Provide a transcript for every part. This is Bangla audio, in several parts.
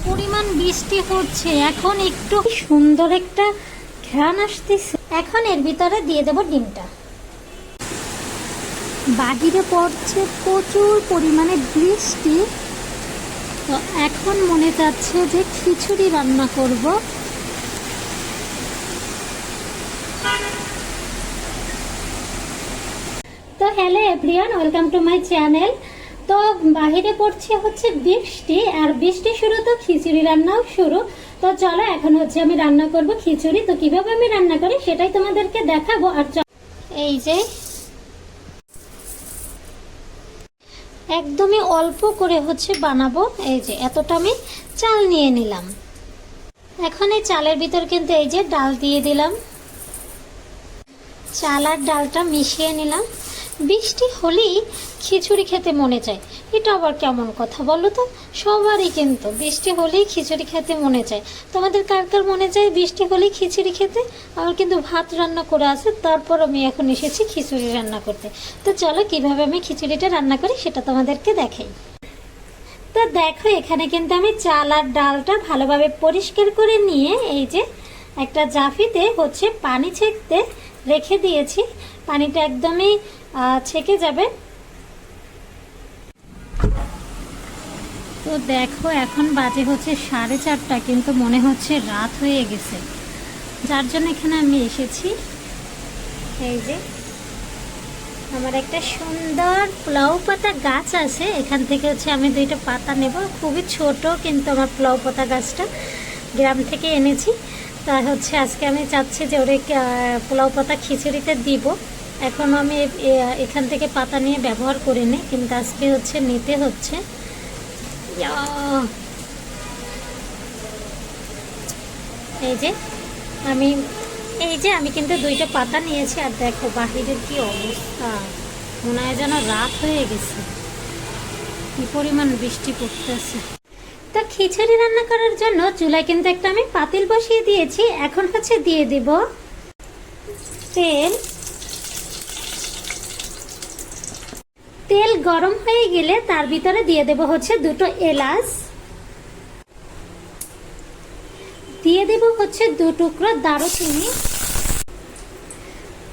পরিমাণ বৃষ্টি হচ্ছে, এখন একটু সুন্দর একটা ঘ্রাণ আসতেছে। এখন এর ভিতরে দিয়ে দেব ডিমটা। বাহিরে পড়ছে প্রচুর পরিমাণে বৃষ্টি, তো এখন মনে যাচ্ছে যে খিচুড়ি রান্না করব। তো hello everyone, welcome to my channel. তো বাহিরে পড়ছে হচ্ছে বৃষ্টি, আর বৃষ্টি শুরু তো খিচুড়ি রান্নাও শুরু। তো চলো এখন হচ্ছে আমি রান্না করব খিচুড়ি। তো কিভাবে আমি রান্না করি সেটাই তোমাদেরকে দেখাবো। আর এই যে একদমই অল্প করে হচ্ছে বানাবো। এই যে এতটা আমি চাল নিয়ে নিলাম। এখন এই চালের ভিতর কিন্তু এই যে ডাল দিয়ে দিলাম, চাল আর ডালটা মিশিয়ে নিলাম। বৃষ্টি হলেই খিচুড়ি খেতে মনে চায়, এটা আবার কেমন কথা বলো তো? সবারই কিন্তু বৃষ্টি হলেই খিচুড়ি খেতে মনে চায়। তোমাদের কার কার মনে চায় বৃষ্টি হলেই খিচুড়ি খেতে? আমার কিন্তু ভাত রান্না করে আছে, তারপর আমি এখন এসেছি খিচুড়ি রান্না করতে। তো চলো কিভাবে আমি খিচুড়িটা রান্না করি সেটা তোমাদেরকে দেখাই। তো দেখো এখানে কিন্তু আমি চাল আর ডালটা ভালোভাবে পরিষ্কার করে নিয়ে এই যে একটা জাফিতে হচ্ছে পানি ছেঁকতে রেখে দিয়েছি। পানিটা একদমই ছেঁকে যাবে। তো দেখো এখন বাজে হচ্ছে 4:30, কিন্তু মনে হচ্ছে রাত হয়ে গেছে, যার জন্য এখানে আমি এসেছি। এই যে আমার একটা সুন্দর পোলাও পাতা গাছ আছে, এখান থেকে হচ্ছে আমি 2টা পাতা নেব। খুবই ছোট কিন্তু আমার পোলাও পাতা গাছটা, গ্রাম থেকে এনেছি। তা হচ্ছে আজকে আমি চাচ্ছি যে ওরে পোলাও পাতা খিচুড়িতে দিব। এখন আমি এখান থেকে পাতা নিয়ে ব্যবহার করে নিই, কিন্তু আজকে হচ্ছে নিতে হচ্ছে। এই যে আমি কিন্তু 2টা পাতা নিয়েছি। আর দেখো বাহিরের কি অবস্থা, মনে হয় যেন রাত হয়ে গেছে, কি পরিমাণ বৃষ্টি পড়তেছে। তো খিচুড়ি রান্না করার জন্য চুলায় কিন্তু একটা আমি পাতিল বসিয়ে দিয়েছি। এখন হচ্ছে দিয়ে দিব তেল। তেল গরম হয়ে গেলে তার ভিতরে দিয়ে দেব হচ্ছে 2টো এলাচ, দিয়ে দেব হচ্ছে 2 টুকরো দারুচিনি,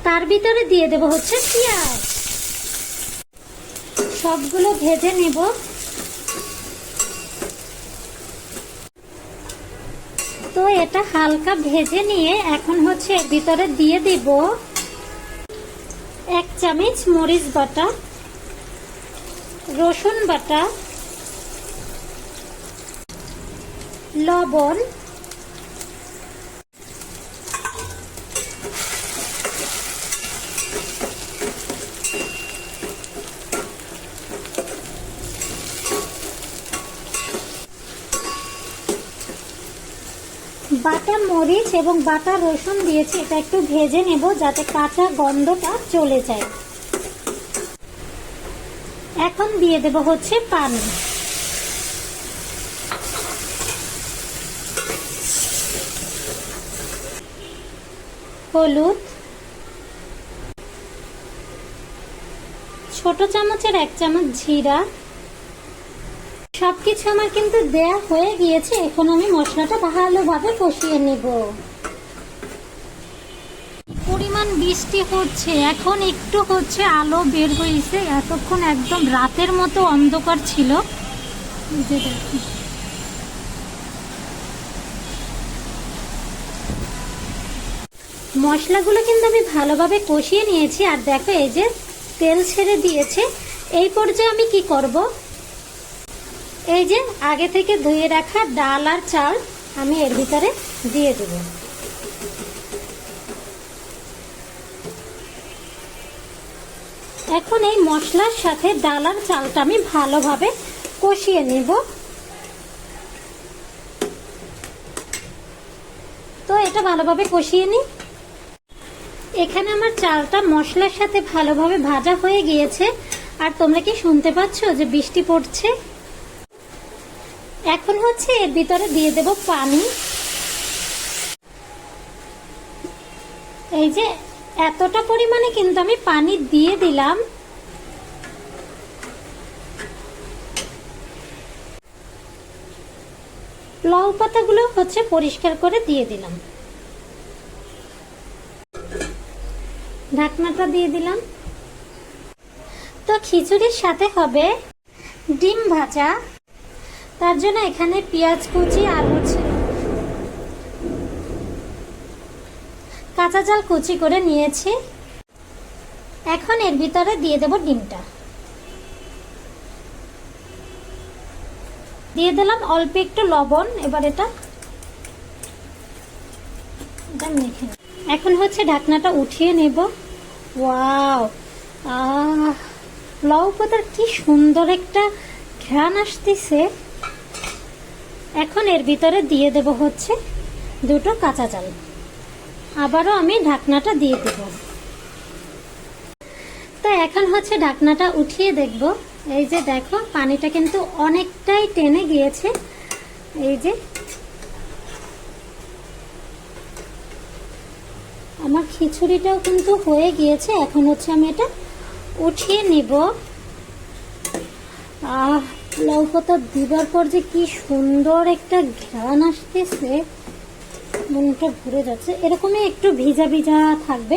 তার ভিতরে দিয়ে দেব হচ্ছে পেঁয়াজ। সবগুলো ভেজে নেব। তো এটা হালকা ভেজে নিয়ে এখন হচ্ছে এর ভিতরে দিয়ে দিব 1 চামচ মরিচ বাটা, রসুন বাটা, লবণ, বাটা মরিচ এবং বাটা রসুন দিয়েছি। এটা একটু ভেজে নেব যাতে কাঁচা গন্ধটা চলে যায়। এখন দিয়ে দেব হচ্ছে পানি। হলুদ, ছোট চামচের 1 চামচ জিরা। সবকিছু আমার কিন্তু দেয়া হয়ে গিয়েছে। এখন আমি মশলাটা ভালোভাবে কষিয়ে নেব। পরিমাণ বৃষ্টি হচ্ছে, এখন একটু হচ্ছে আলো বের হয়েছে, এতক্ষণ একদম রাতের মতো অন্ধকার ছিল। মশলাগুলো কিন্তু আমি ভালোভাবে কষিয়ে নিয়েছি। আর দেখো এই যে তেল ছেড়ে দিয়েছে। এই পর্যায়ে আমি কি করব, এই যে আগে থেকে ধুয়ে রাখা ডাল আর চাল আমি এর ভিতরে দিয়ে দেব। এখন এই মশলার সাথে ডাল আর চালটা আমি ভালোভাবে কষিয়ে নেব। তো এটা ভালোভাবে কষিয়ে নিই। এখানে আমার চালটা মশলার সাথে ভালোভাবে ভাজা হয়ে গিয়েছে। আর তোমরা কি শুনতে পাচ্ছ যে বৃষ্টি পড়ছে? এখন হচ্ছে এর ভিতরে দিয়ে দেব পানি। এই যে এতটা পরিমাণে কিন্তু আমি পানি দিয়ে দিলাম। লাউ পাতাগুলো হচ্ছে পরিষ্কার করে দিয়ে দিলাম। ঢাকনাটা দিয়ে দিলাম। তো খিচুড়ির সাথে হবে ডিম ভাজা, তার জন্য এখানে পেঁয়াজ কুচি আর হচ্ছে কাঁচা ঝাল কুচি করে নিয়েছি। এখন এর ভিতরে দিয়ে দেব ডিমটা। দিয়ে দিলাম অল্প একটু লবণ। এবার এটা মেখে এখন হচ্ছে ঢাকনাটা উঠিয়ে নেব। ওয়াও, লাউ পাতার কি সুন্দর একটা ঘ্রাণ আসতেছে। এখন এর ভিতরে দিয়ে দেব হচ্ছে দুটো কাঁচা ঝাল। আবারও আমি ঢাকনাটা দিয়ে দেব। তো এখন হচ্ছে ঢাকনাটা উঠিয়ে দেখব। এই যে দেখো, পানিটা কিন্তু অনেকটাই টেনে গিয়েছে। এই যে আমার খিচুড়িটাও কিন্তু হয়ে গিয়েছে। এখন হচ্ছে আমি এটা উঠিয়ে নিব। লাউ পাতা দিবার পর যে কি সুন্দর একটা ঘ্রাণ আসতেছে, মনটা ভরে যাচ্ছে। এরকমই একটু ভিজা ভিজা থাকবে।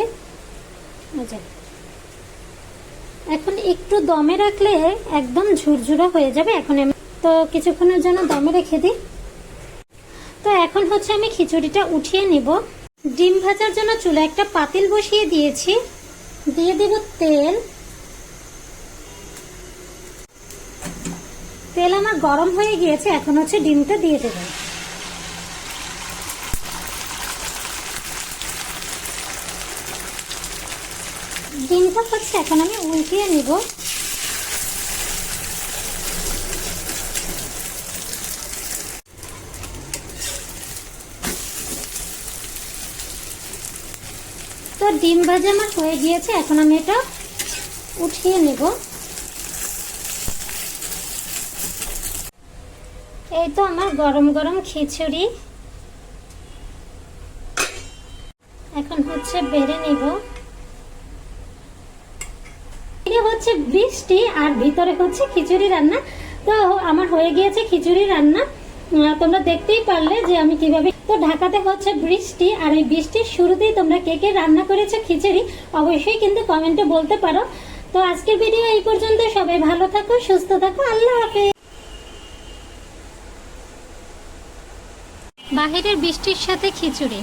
এখন একটু দমে রাখলে একদম ঝুরঝুরা হয়ে যাবে। এখন আমি তো কিছুক্ষণের জন্য দমে রেখে দিই। তো এখন হচ্ছে আমি খিচুড়িটা উঠিয়ে নিব। ডিম ভাজার জন্য চুলা একটা পাতিল বসিয়ে দিয়েছি। দিয়ে দেব তেল। তেল আমার গরম হয়ে গিয়েছে। এখন হচ্ছে ডিমটা দিয়ে দেব। ডিমটা হচ্ছে এখন আমি উল্টিয়ে নিব। তো ডিম ভাজা আমার হয়ে গিয়েছে। এখন আমি এটা উঠিয়ে নেব। এই তো আমার গরম গরম খিচুড়ি। এখন হচ্ছে বেড়ে নিব। এটা হচ্ছে বৃষ্টি আর ভিতরে হচ্ছে খিচুড়ি রান্না। তো আমার হয়ে গিয়েছে খিচুড়ি রান্না। তোমরা দেখতেই পারলে যে আমি কিভাবে। তো ঢাকাতে হচ্ছে বৃষ্টি, আর এই বৃষ্টির শুরুতেই তোমরা কে কে রান্না করেছো খিচুড়ি অবশ্যই কিন্তু কমেন্টে বলতে পারো। তো আজকের ভিডিও এই পর্যন্ত। সবাই ভালো থাকো, সুস্থ থাকো। আল্লাহ হাফেজ। বাহিরের বৃষ্টির সাথে খিচুড়ি।